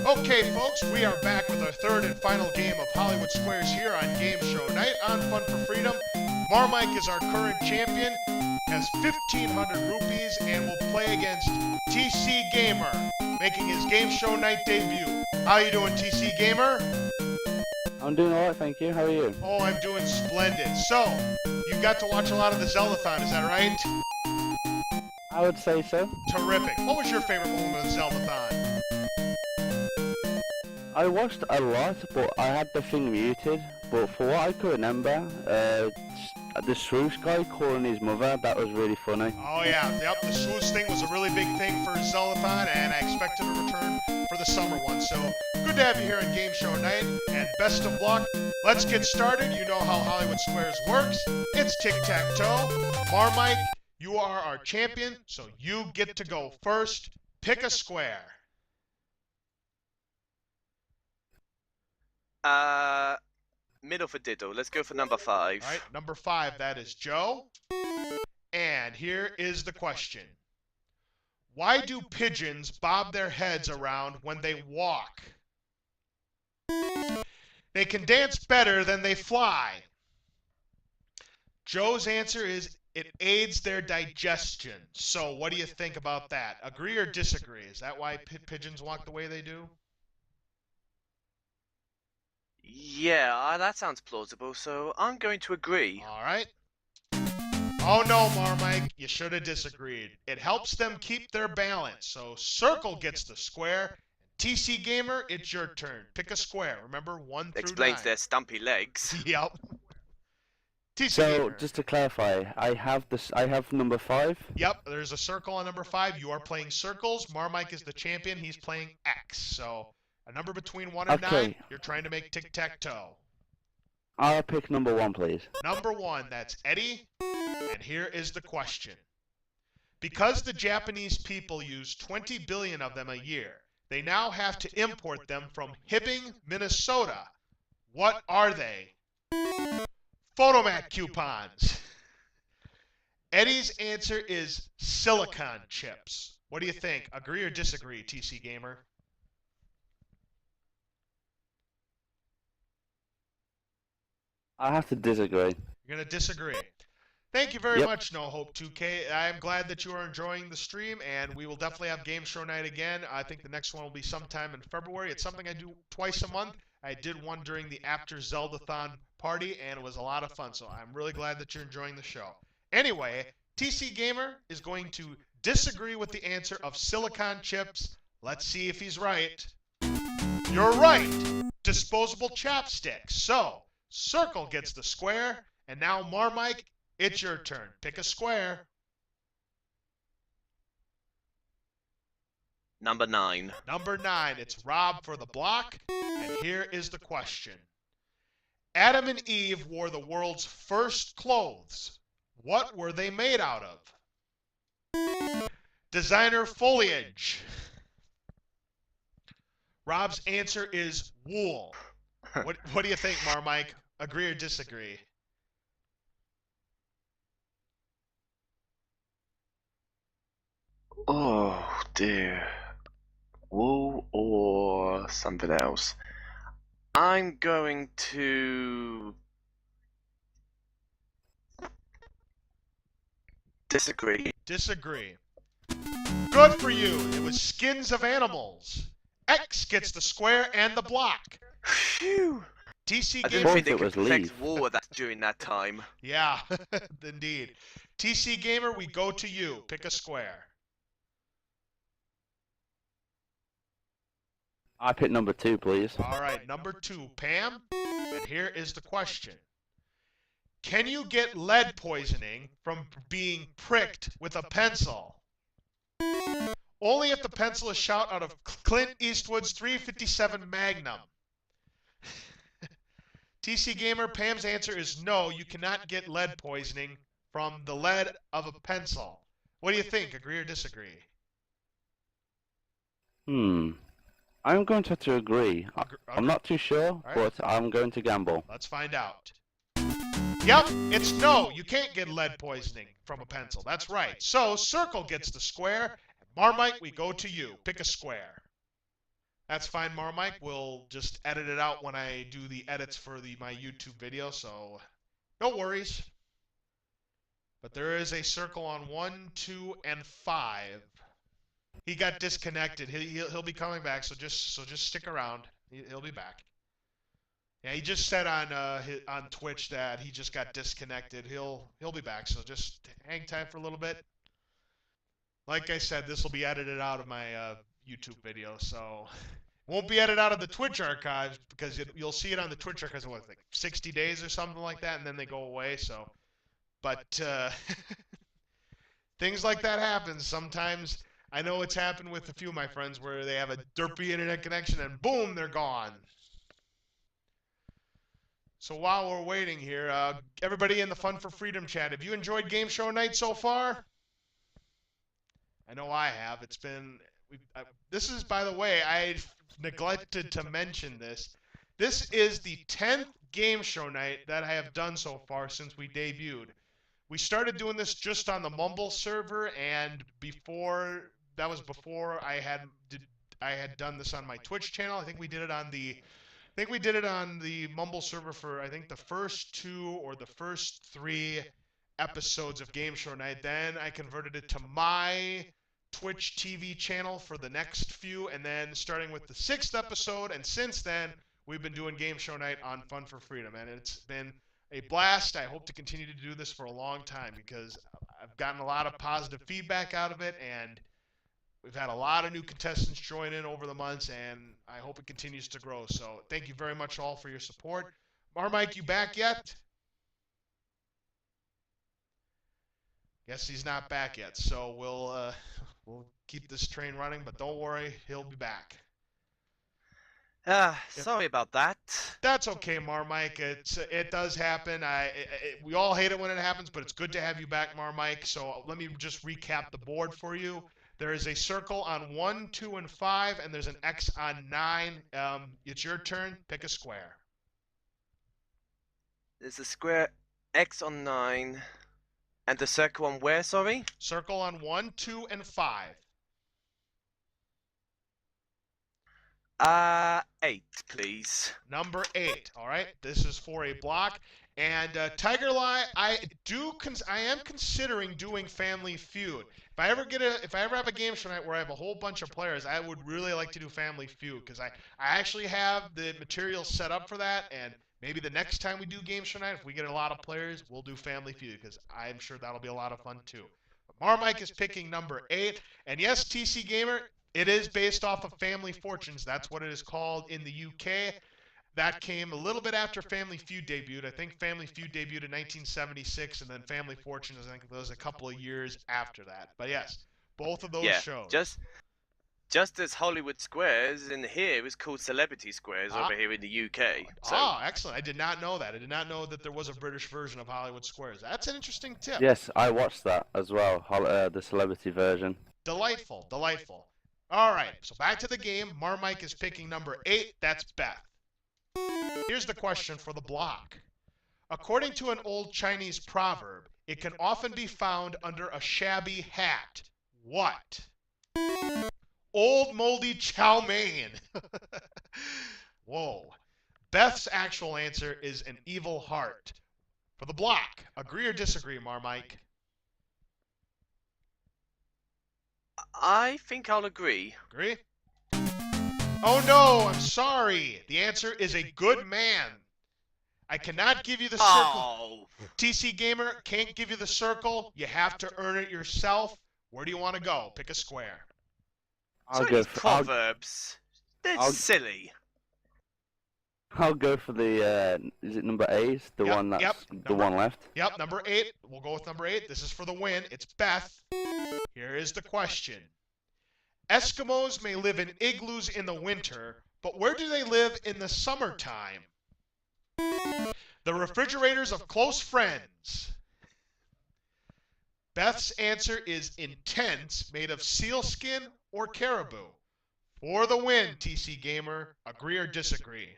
Okay, folks, we are back with our third and final game of Hollywood Squares here on Game Show Night on Fun for Freedom. Marmike is our current champion, has 1,500 rupees, and will play against TCGamer, making his Game Show Night debut. How you doing, TCGamer? I'm doing alright, thank you. How are you? Oh, I'm doing splendid. So, you got to watch a lot of the Zeldathon, is that right? I would say so. Terrific. What was your favorite moment of the Zeldathon? I watched a lot, but I had the thing muted. But for what I could remember, the swoosh guy calling his mother, that was really funny. Oh yeah, yep, the swoosh thing was a really big thing for Zeldathon, and I expect it to return for the summer one. So, good to have you here on Game Show Night, and best of luck. Let's get started. You know how Hollywood Squares works. It's tic-tac-toe. Marmike, you are our champion, so you get to go first. Pick a square. Middle for diddle. Let's go for number 5. All right, number 5, that is Joe. And here is the question. Why do pigeons bob their heads around when they walk? They can dance better than they fly. Joe's answer is it aids their digestion. So what do you think about that? Agree or disagree? Is that why pigeons walk the way they do? Yeah, that sounds plausible, so I'm going to agree. All right. Oh no, Marmike, you should have disagreed. It helps them keep their balance. So Circle gets the square. TCGamer, it's your turn. Pick a square. Remember, 1 through 9. Explains their stumpy legs. Yep. TCGamer. So, just to clarify, I have number 5. Yep, there's a circle on number 5. You are playing circles. Marmike is the champion. He's playing X. So, a number between 1 and 9. You're trying to make tic-tac-toe. I'll pick number 1, please. Number 1, that's Eddie. And here is the question. Because the Japanese people use 20 billion of them a year, they now have to import them from Hibbing, Minnesota. What are they? Photomat coupons. Eddie's answer is silicon chips. What do you think? Agree or disagree, TCGamer? I have to disagree. You're going to disagree. Thank you very much, No Hope 2K. I'm glad that you are enjoying the stream, and we will definitely have Game Show Night again. I think the next one will be sometime in February. It's something I do twice a month. I did one during the After Zeldathon party, and it was a lot of fun, so I'm really glad that you're enjoying the show. Anyway, TCGamer is going to disagree with the answer of silicon chips. Let's see if he's right. You're right. Disposable chopsticks. So, Circle gets the square, and now Marmike, it's your turn. Pick a square. Number 9. Number 9, it's Rob for the block, and here is the question. Adam and Eve wore the world's first clothes. What were they made out of? Designer foliage. Rob's answer is wool. What do you think, Marmike? Agree or disagree? Oh dear. Wool or something else? I'm going to disagree. Disagree. Good for you. It was skins of animals. X gets the square and the block. Phew. TC I Gamer. didn't think they it could was perfect leaf. wool during that time. Yeah, indeed. TC Gamer, we go to you. Pick a square. I pick number 2, please. All right, number 2, Pam. And here is the question. Can you get lead poisoning from being pricked with a pencil? Only if the pencil is shot out of Clint Eastwood's .357 Magnum. TC Gamer, Pam's answer is no, you cannot get lead poisoning from the lead of a pencil. What do you think? Agree or disagree? I'm going to have to agree. I'm not too sure, but I'm going to gamble. Let's find out. Yep, it's no. You can't get lead poisoning from a pencil. That's right. So, Circle gets the square. Marmike, we go to you. Pick a square. That's fine, Marmike. We'll just edit it out when I do the edits for my YouTube video, so no worries. But there is a circle on 1, 2, and 5. He got disconnected. He'll be coming back, so just stick around. He'll be back. Yeah, he just said on Twitch that he just got disconnected. He'll be back, so just hang tight for a little bit. Like I said, this will be edited out of my YouTube video, so won't be edited out of the Twitch archives because you'll see it on the Twitch archives in like 60 days or something like that, and then they go away. So, but things like that happen sometimes. I know it's happened with a few of my friends where they have a derpy internet connection and boom, they're gone. So while we're waiting here, everybody in the Fun for Freedom chat, have you enjoyed Game Show Night so far? I know I have. It's been... this is, by the way, I neglected to mention this. This is the 10th Game Show Night that I have done so far since we debuted. We started doing this just on the Mumble server, and before I had done this on my Twitch channel. I think we did it on the Mumble server for I think the first 2 or the first 3 episodes of Game Show Night. Then I converted it to my Twitch TV channel for the next few, and then starting with the 6th episode, and since then we've been doing Game Show Night on Fun for Freedom, and it's been a blast. I hope to continue to do this for a long time because I've gotten a lot of positive feedback out of it, and we've had a lot of new contestants join in over the months, and I hope it continues to grow. So thank you very much all for your support. Marmike, you back yet? Guess he's not back yet, so we'll keep this train running, but don't worry, he'll be back. Sorry about that. That's okay, Marmike. It does happen. We all hate it when it happens, but it's good to have you back, Marmike. So let me just recap the board for you. There is a circle on 1, 2, and 5, and there's an X on 9. It's your turn. Pick a square. There's a square X on 9, and the circle on where, sorry? Circle on 1, 2, and 5. 8, please. Number 8. All right. This is for a block. And Tigerlie, I am considering doing Family Feud. If I ever have a game show night where I have a whole bunch of players, I would really like to do Family Feud because I actually have the material set up for that. And maybe the next time we do game show night, if we get a lot of players, we'll do Family Feud because I'm sure that'll be a lot of fun too. But Marmike is picking number 8, and yes, TCGamer. It is based off of Family Fortunes. That's what it is called in the UK. That came a little bit after Family Feud debuted. I think Family Feud debuted in 1976, and then Family Fortunes, I think, was a couple of years after that. But yes, both of those shows. Just as Hollywood Squares in here is called Celebrity Squares over here in the UK. So. Excellent. I did not know that. I did not know that there was a British version of Hollywood Squares. That's an interesting tip. Yes, I watched that as well, the celebrity version. Delightful, delightful. All right, so back to the game. Marmike is picking number 8. That's Beth. Here's the question for the block. According to an old Chinese proverb, it can often be found under a shabby hat. What? Old moldy chow mein. Whoa. Beth's actual answer is an evil heart. For the block, agree or disagree, Marmike? I think I'll agree. Agree? Oh no, I'm sorry. The answer is a good man. I cannot give you the circle. Oh. TCGamer can't give you the circle. You have to earn it yourself. Where do you want to go? Pick a square. Proverbs. They're silly. I'll go for the, is it number 8? The one that's the one left? Yep, number 8. We'll go with number 8. This is for the win. It's Beth. Here is the question. Eskimos may live in igloos in the winter, but where do they live in the summertime? The refrigerators of close friends. Beth's answer is intense, made of sealskin or caribou. For the win, TCGamer. Agree or disagree?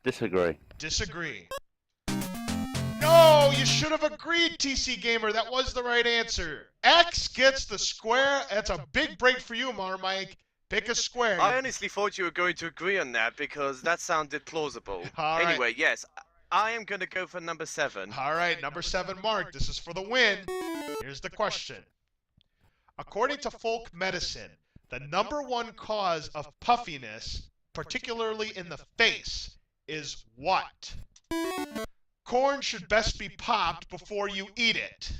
Disagree. Disagree. No, you should have agreed, TCGamer. That was the right answer. X gets the square. That's a big break for you, Marmike. Pick a square. I honestly thought you were going to agree on that because that sounded plausible. All right. Anyway, yes, I am going to go for number 7. All right, number 7, Mark. This is for the win. Here's the question. According to folk medicine, the number 1 cause of puffiness, particularly in the face, is what? Corn should best be popped before you eat it.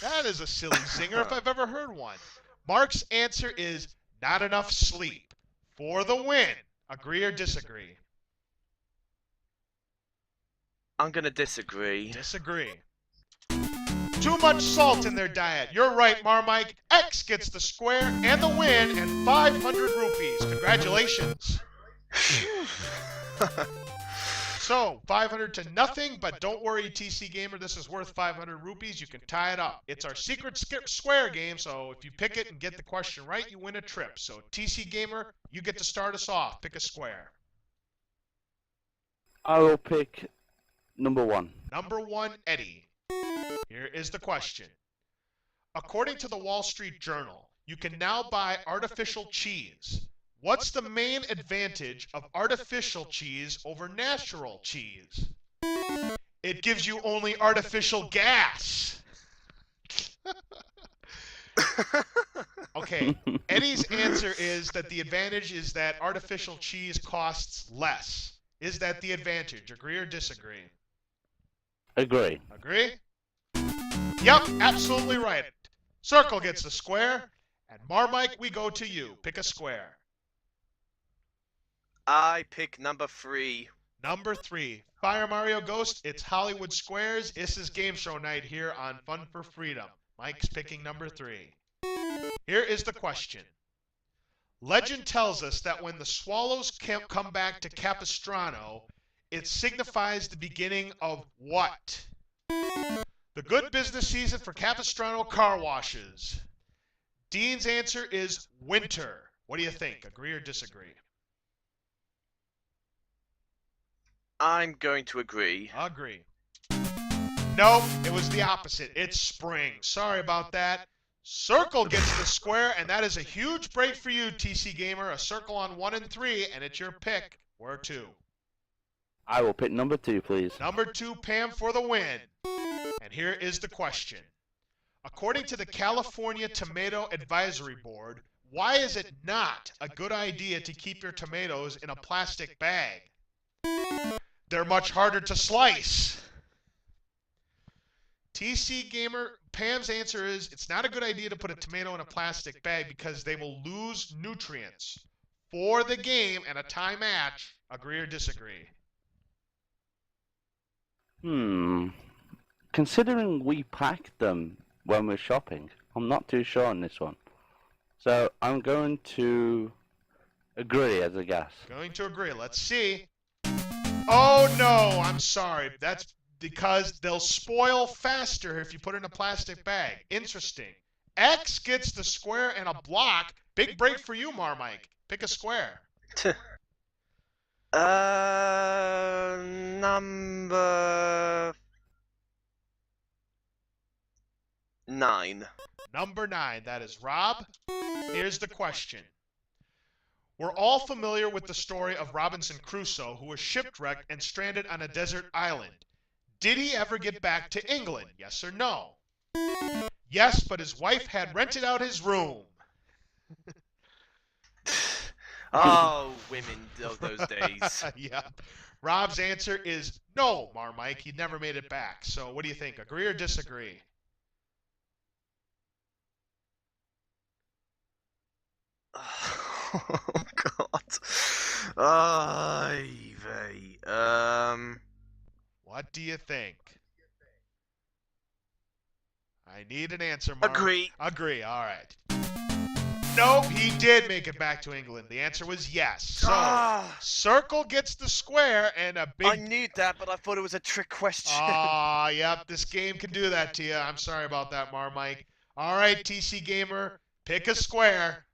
That is a silly zinger if I've ever heard one. Mark's answer is not enough sleep. For the win. Agree or disagree? I'm going to disagree. Disagree. Too much salt in their diet. You're right, Marmike. X gets the square and the win and 500 rupees. Congratulations. So, 500 to nothing, but don't worry, TCGamer, this is worth 500 rupees. You can tie it up. It's our secret square game, so if you pick it and get the question right, you win a trip. So, TCGamer, you get to start us off. Pick a square. I will pick number 1. Number 1, Eddie. Here is the question. According to the Wall Street Journal, you can now buy artificial cheese. What's the main advantage of artificial cheese over natural cheese? It gives you only artificial gas. Okay, Eddie's answer is that the advantage is that artificial cheese costs less. Is that the advantage? Agree or disagree? Agree. Agree? Yep, absolutely right. Circle gets the square, and Marmike, we go to you. Pick a square. I pick number 3. Number 3, Fire Mario Ghost. It's Hollywood Squares. This is game show night here on Fun for Freedom. Mike's picking number 3. Here is the question. Legend tells us that when the swallows come back to Capistrano, it signifies the beginning of what? The good business season for Capistrano car washes. Dean's answer is winter. What do you think? Agree or disagree? I'm going to agree. Agree. Nope, it was the opposite. It's spring. Sorry about that. Circle gets the square, and that is a huge break for you, TCGamer. A circle on 1 and 3, and it's your pick. Where to? I will pick number 2, please. Number 2, Pam, for the win. And here is the question. According to the California Tomato Advisory Board, why is it not a good idea to keep your tomatoes in a plastic bag? They're much harder to slice. TCGamer, Pam's answer is it's not a good idea to put a tomato in a plastic bag because they will lose nutrients. For the game and a tie match, agree or disagree? Considering we packed them when we're shopping, I'm not too sure on this one. So I'm going to agree as a guess. Going to agree. Let's see. Oh no, I'm sorry. That's because they'll spoil faster if you put it in a plastic bag. Interesting. X gets the square and a block. Big break for you, Marmike. Pick a square. Number 9. Number 9. That is Rob. Here's the question. We're all familiar with the story of Robinson Crusoe, who was shipwrecked and stranded on a desert island. Did he ever get back to England? Yes or no? Yes, but his wife had rented out his room. Oh, women of those days. Yeah. Rob's answer is no, Marmike. He never made it back. So what do you think? Agree or disagree? Oh, God. Ay, vey. What do you think? I need an answer, Mark. Agree. Agree. All right. Nope, he did make it back to England. The answer was yes. So, Circle gets the square and a big... I knew that, but I thought it was a trick question. Ah, yep, this game can do that to you. I'm sorry about that, Marmike. All right, TCGamer, pick a square.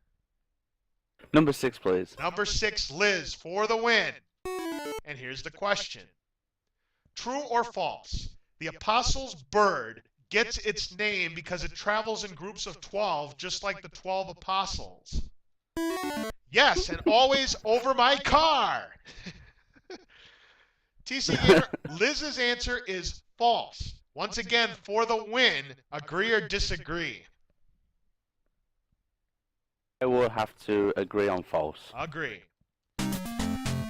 Number 6, please. Number 6, Liz, for the win. And here's the question. True or false? The apostle's bird gets its name because it travels in groups of 12, just like the 12 apostles? Yes, and always over my car. TC Gamer, Liz's answer is false. Once again, for the win, agree or disagree? I will have to agree on false. Agree.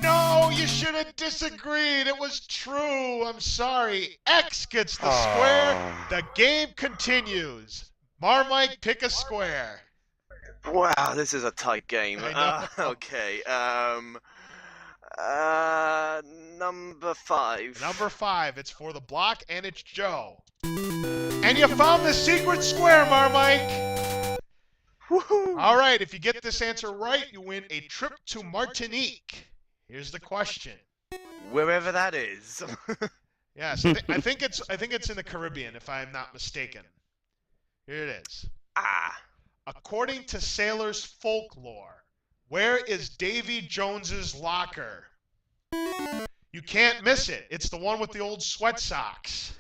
No, you should have disagreed. It was true. I'm sorry. X gets the square. The game continues. Marmike, pick a square. Wow, this is a tight game. I know. Okay. Number 5. Number 5. It's for the block, and it's Joe. And you found the secret square, Marmike. Woohoo! All right, if you get this answer right, you win a trip to Martinique. Here's the question. Wherever that is. Yes, I think it's in the Caribbean, if I'm not mistaken. Here it is. According to sailors' folklore, where is Davy Jones's locker? You can't miss it. It's the one with the old sweat socks.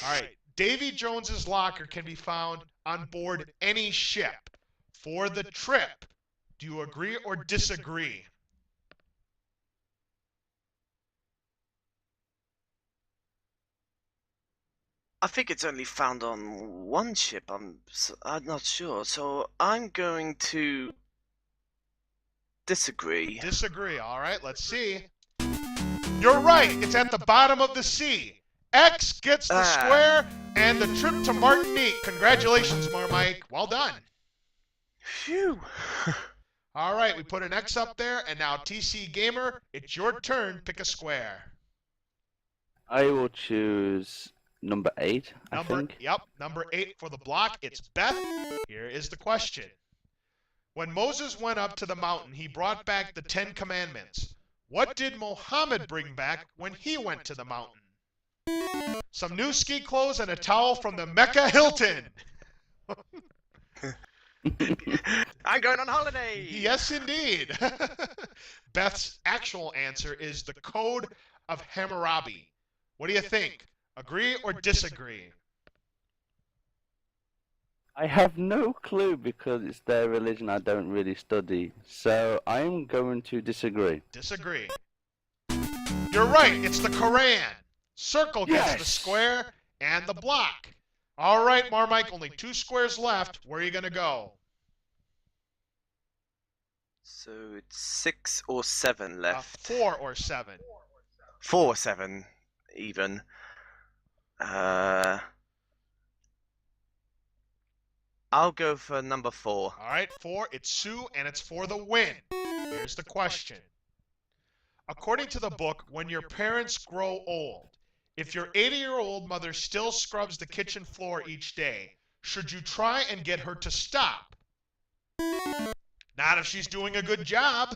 All right. Davy Jones's locker can be found on board any ship. For the trip, do you agree or disagree? I think it's only found on one ship. I'm not sure. So I'm going to disagree. Disagree. All right, let's see. You're right. It's at the bottom of the sea. X gets the square and the trip to Martinique. Congratulations, Marmike. Well done. Phew. All right, we put an X up there, and now TC Gamer, it's your turn. Pick a square. I will choose number 8, I think. Yep, number 8 for the block. It's Beth. Here is the question. When Moses went up to the mountain, he brought back the 10 Commandments. What did Muhammad bring back when he went to the mountain? Some new ski clothes and a towel from the Mecca Hilton. I'm going on holiday. Yes, indeed. Beth's actual answer is the Code of Hammurabi. What do you think? Agree or disagree? I have no clue because it's their religion I don't really study. So I'm going to disagree. Disagree. You're right. It's the Quran. Circle gets the square and the block. All right, Marmike, only 2 squares left. Where are you going to go? So it's 6 or 7 left. 4 or 7. 4 or 7, even. I'll go for number 4. All right, 4. It's Sue, and it's for the win. Here's the question. According to the book, when your parents grow old, if your 80-year-old mother still scrubs the kitchen floor each day, should you try and get her to stop? Not if she's doing a good job.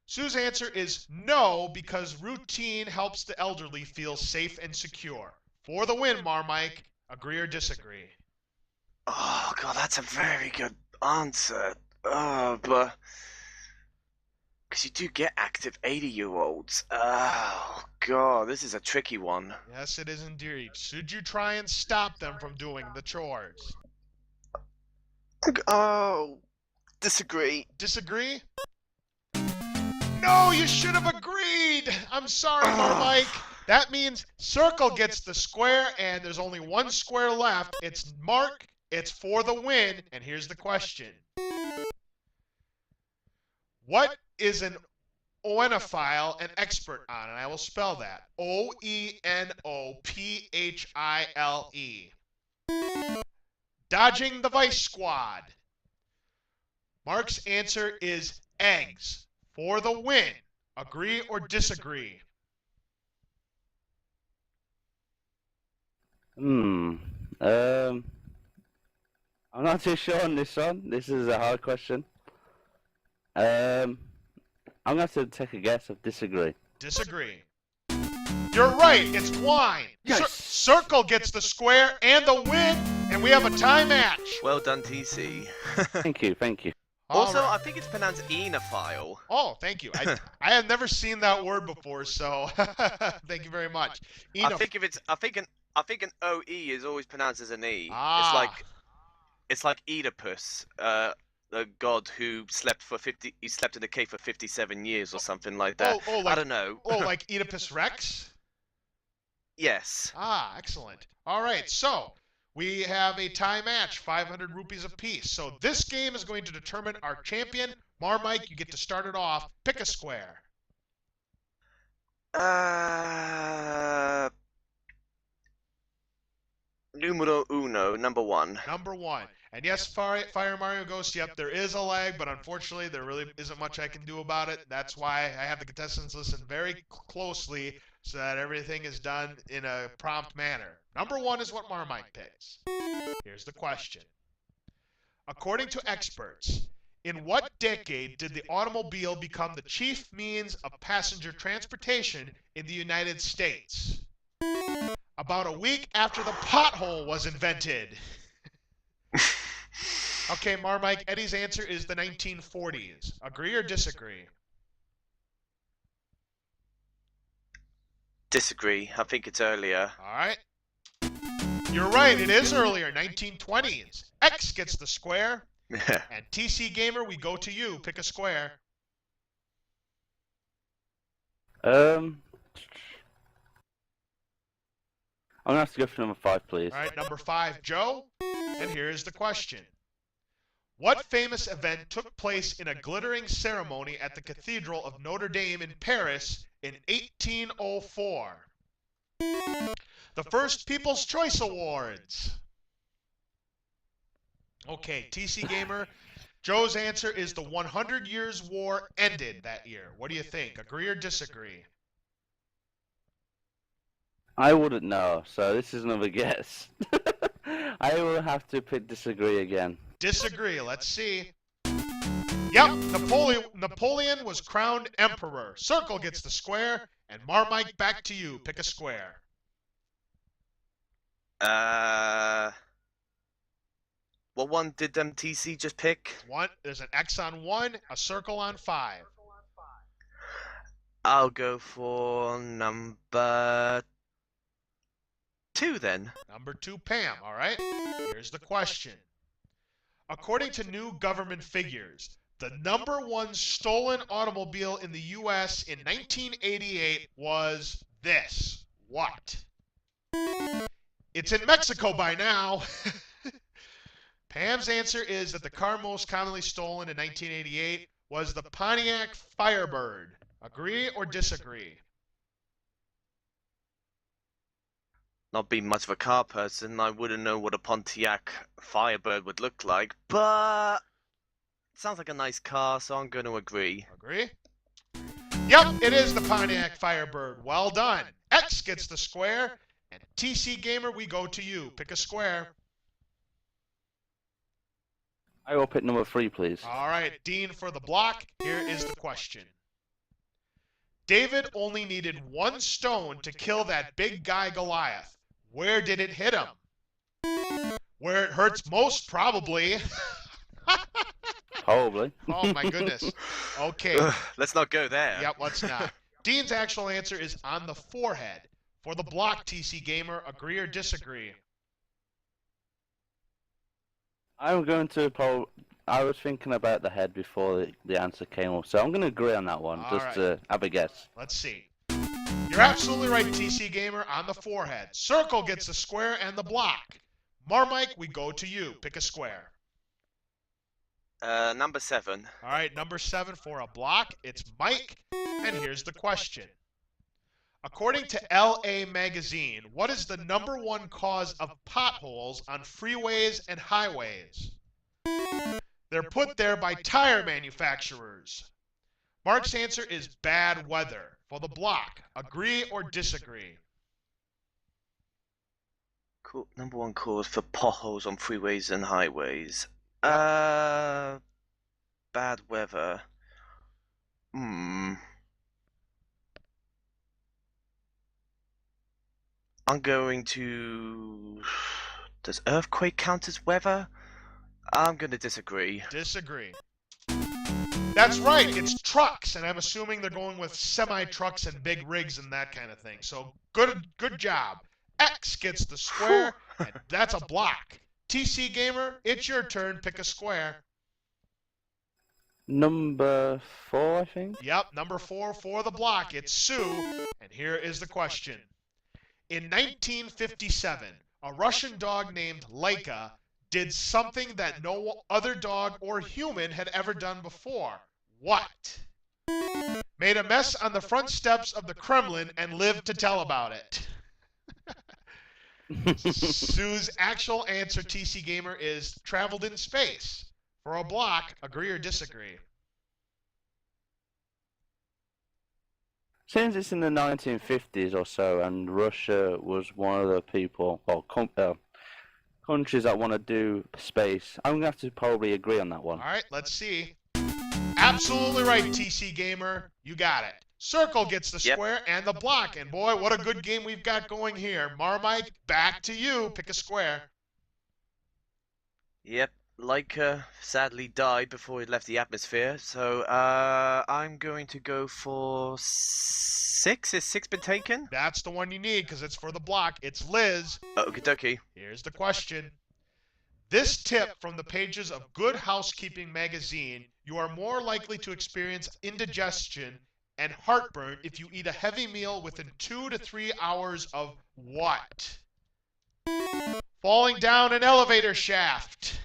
Sue's answer is no, because routine helps the elderly feel safe and secure. For the win, Marmike. Agree or disagree? Oh, God, that's a very good answer. Oh, but... Because you do get active 80-year-olds. Oh, God, this is a tricky one. Yes, it is indeed. Should you try and stop them from doing the chores? Oh, disagree. Disagree? No, you should have agreed. I'm sorry, Marmike. That means Circle gets the square, and there's only 1 square left. It's Mark. It's for the win, and here's the question. What is an oenophile an expert on? And I will spell that. O-E-N-O-P-H-I-L-E. Dodging the Vice Squad. Mark's answer is eggs. For the win. Agree or disagree? I'm not too sure on this one. This is a hard question. I'm going to have to take a guess of disagree. Disagree. You're right. It's wine. Yes. Circle gets the square and the win, and we have a tie match. Well done, TC. Thank you, thank you. Also, right. I think it's pronounced enophile. Oh, thank you. I have never seen that word before, so thank you very much. I Enough. think if it's, I think an OE is always pronounced as an E. Ah. It's like Oedipus, the god who he slept in a cave for 57 years or something like that. Oh, I like don't know. like Oedipus Rex. Yes. Ah, excellent. All right, so we have a tie match, 500 rupees apiece. So this game is going to determine our champion. Marmike, you get to start it off. Pick a square. Numero uno, number 1. Number 1. And yes, Fire Mario Ghost, yep, there is a lag, but unfortunately there really isn't much I can do about it. That's why I have the contestants listen very closely so that everything is done in a prompt manner. Number 1 is what Marmite picks. Here's the question. According to experts, in what decade did the automobile become the chief means of passenger transportation in the United States? About a week after the pothole was invented. Okay, Marmike, Eddie's answer is the 1940s. Agree or disagree? Disagree. I think it's earlier. All right. You're right, it is earlier, 1920s. X gets the square. And TCGamer, we go to you. Pick a square. I'm gonna have to go for number 5, please. All right, number 5, Joe. And here's the question. What famous event took place in a glittering ceremony at the Cathedral of Notre Dame in Paris in 1804? The first People's Choice Awards. Okay, TCGamer, Joe's answer is the 100 Years' War ended that year. What do you think? Agree or disagree? I wouldn't know, so this is another guess. I will have to disagree again. Disagree. Let's see. Yep, Napoleon was crowned emperor. Circle gets the square, and Marmike, back to you. Pick a square. What one did TC just pick? There's an X on 1, a circle on 5. I'll go for number 2 then. Number 2, Pam. All right. Here's the question. According to new government figures, the number 1 stolen automobile in the U.S. in 1988 was this. What? It's in Mexico by now. Pam's answer is that the car most commonly stolen in 1988 was the Pontiac Firebird. Agree or disagree? Not being much of a car person, I wouldn't know what a Pontiac Firebird would look like, but it sounds like a nice car, so I'm going to agree. Agree? Yep, it is the Pontiac Firebird. Well done. X gets the square, and TCGamer, we go to you. Pick a square. I will pick number 3, please. All right, Dean for the block. Here is the question. David only needed 1 stone to kill that big guy Goliath. Where did it hit him? Where it hurts most, probably. Probably. Oh, my goodness. Okay. Let's not go there. Yep, let's not. Dean's actual answer is on the forehead. For the block, TCGamer, agree or disagree? I'm going to I was thinking about the head before the answer came up, so I'm going to agree on that one, All just right. to have a guess. Let's see. You're absolutely right, TCGamer, on the forehead. Circle gets the square and the block. Marmike, we go to you. Pick a square. Number 7. All right, number 7 for a block. It's Mike, and here's the question. According to LA Magazine, what is the number 1 cause of potholes on freeways and highways? They're put there by tire manufacturers. Mark's answer is bad weather. For the block, agree or disagree? Cool. Number 1 cause for potholes on freeways and highways. Yep. Bad weather. I'm going to... Does earthquake count as weather? I'm going to disagree. Disagree. That's right, it's trucks, and I'm assuming they're going with semi-trucks and big rigs and that kind of thing. So good job. X gets the square, and that's a block. TC Gamer, it's your turn. Pick a square. Number 4, I think. Yep, number 4 for the block. It's Sue, and here is the question. In 1957, a Russian dog named Laika did something that no other dog or human had ever done before. What? Made a mess on the front steps of the Kremlin and lived to tell about it. Sue's actual answer, TC Gamer, is traveled in space. For a block, agree or disagree? Since it's in the 1950s or so, and Russia was one of the people, or countries that want to do space, I'm going to have to probably agree on that one. All right, let's see. Absolutely right, TC Gamer. You got it. Circle gets the square and the block. And boy, what a good game we've got going here. Marmike, back to you. Pick a square. Yep, Laika sadly died before he left the atmosphere, so I'm going to go for 6. Is 6 been taken? That's the one you need because it's for the block. It's Liz. Okie dokie. Here's the question. This tip from the pages of Good Housekeeping magazine, you are more likely to experience indigestion and heartburn if you eat a heavy meal within 2 to 3 hours of what? Falling down an elevator shaft.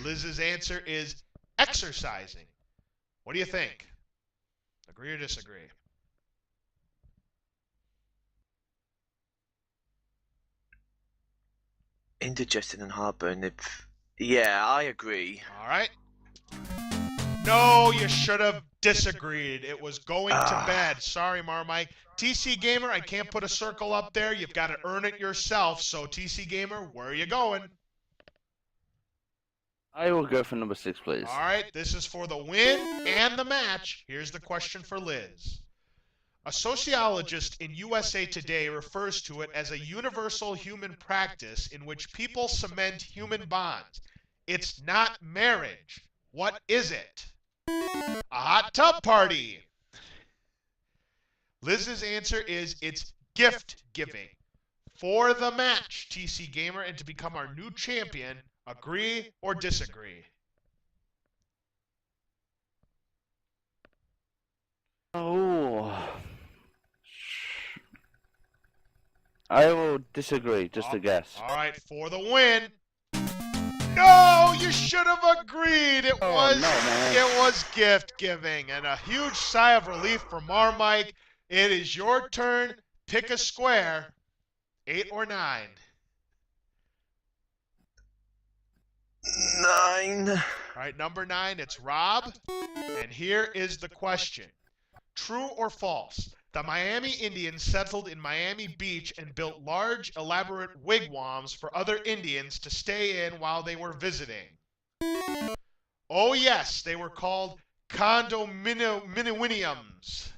Liz's answer is exercising. What do you think? Agree or disagree? Indigestion and heartburn. Yeah, I agree. All right. No, you should have disagreed. It was going to bed. Sorry, Marmike. TC Gamer, I can't put a circle up there. You've got to earn it yourself. So, TC Gamer, where are you going? I will go for number 6, please. All right, this is for the win and the match. Here's the question for Liz. A sociologist in USA Today refers to it as a universal human practice in which people cement human bonds. It's not marriage. What is it? A hot tub party. Liz's answer is it's gift giving. For the match, TC Gamer, and to become our new champion, agree or disagree? Oh. I will disagree, just a guess. All right, for the win. No, you should have agreed. It was gift giving, and a huge sigh of relief for Marmike. It is your turn. Pick a square, 8 or 9. 9. All right, number 9. It's Rob, and here is the question: true or false? The Miami Indians settled in Miami Beach and built large, elaborate wigwams for other Indians to stay in while they were visiting. Oh yes, they were called condominiums.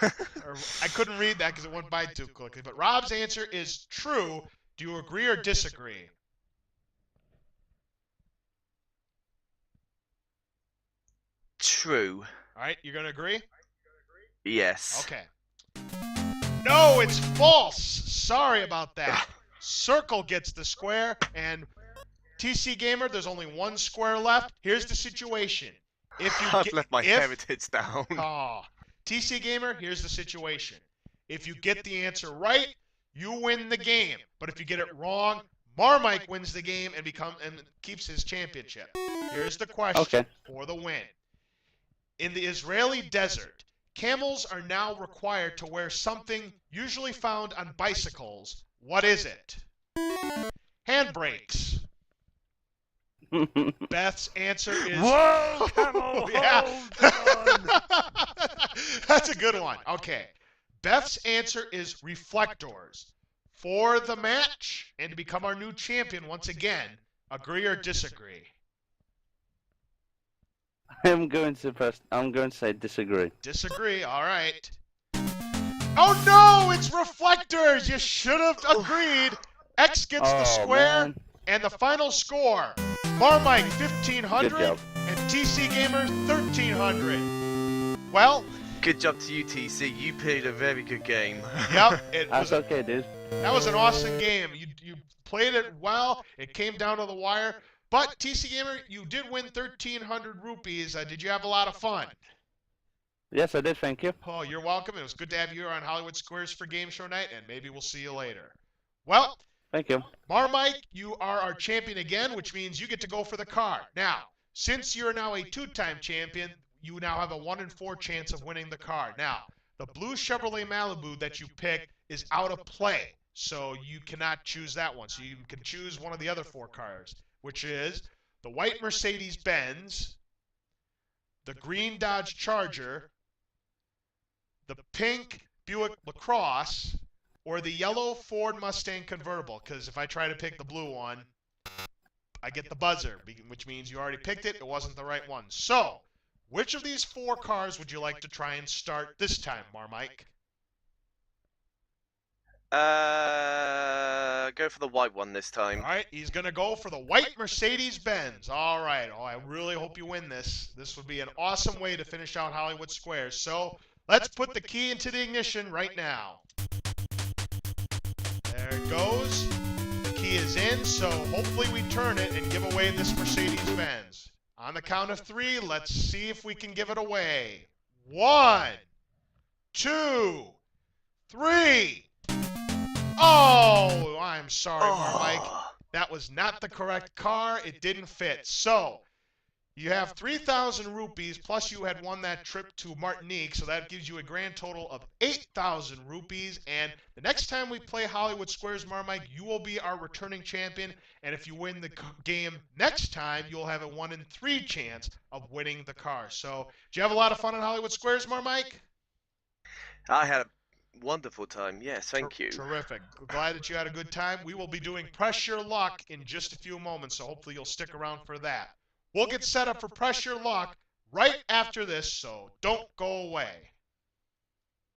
I couldn't read that because it went by too quickly. But Rob's answer is true. Do you agree or disagree? True. All right, you're going to agree? Yes. Okay. No, it's false. Sorry about that. Circle gets the square, and TC Gamer, there's only one square left. Here's the situation. I've let my heritage down. TC Gamer, here's the situation. If you get the answer right, you win the game. But if you get it wrong, Marmike wins the game and keeps his championship. Here's the question for the win. In the Israeli desert, camels are now required to wear something usually found on bicycles. What is it? Handbrakes. Beth's answer is... Whoa, camel, yeah. hold on. That's a good one. Okay. Beth's answer is reflectors. For the match, and to become our new champion once again, agree or disagree? I'm going to say disagree. Disagree, all right. Oh no, it's reflectors! You should have agreed. X gets the square, man. and the final score. Marmike 1,500, Good job. and TCGamer 1300. Well, Good job to you, TC. You played a very good game. yep, That's okay, dude. that was an awesome game. You played it well. It came down to the wire. But TCGamer, you did win 1,300 rupees. Did you have a lot of fun? Yes, I did. Thank you. Oh, you're welcome. It was good to have you on Hollywood Squares for Game Show Night, and maybe we'll see you later. Well, Thank you. Marmike, you are our champion again, which means you get to go for the car. Now, since you're now a two-time champion, you now have a 1 in 4 chance of winning the car. Now, the blue Chevrolet Malibu that you picked is out of play, so you cannot choose that one. So you can choose one of the other 4 cars, which is the white Mercedes-Benz, the green Dodge Charger, the pink Buick LaCrosse, or the yellow Ford Mustang convertible. Because if I try to pick the blue one, I get the buzzer, which means you already picked it. It wasn't the right one. So, which of these 4 cars would you like to try and start this time, Marmike? Go for the white one this time. All right, he's going to go for the white Mercedes-Benz. All right. Oh, I really hope you win this. This would be an awesome way to finish out Hollywood Squares. So, let's put the key into the ignition right now. There it goes. The key is in, so hopefully we turn it and give away this Mercedes-Benz. On the count of 3, let's see if we can give it away. 1, 2, 3. Oh, I'm sorry, Marmike. That was not the correct car. It didn't fit. So, you have 3,000 rupees, plus you had won that trip to Martinique, so that gives you a grand total of 8,000 rupees. And the next time we play Hollywood Squares, Marmike, you will be our returning champion. And if you win the game next time, you'll have a 1 in 3 chance of winning the car. So, did you have a lot of fun on Hollywood Squares, Marmike? I had a wonderful time. Yes, thank you. Terrific. Glad that you had a good time. We will be doing Press Your Luck in just a few moments, so hopefully you'll stick around for that. We'll get set up for Press Your Luck right after this, so don't go away.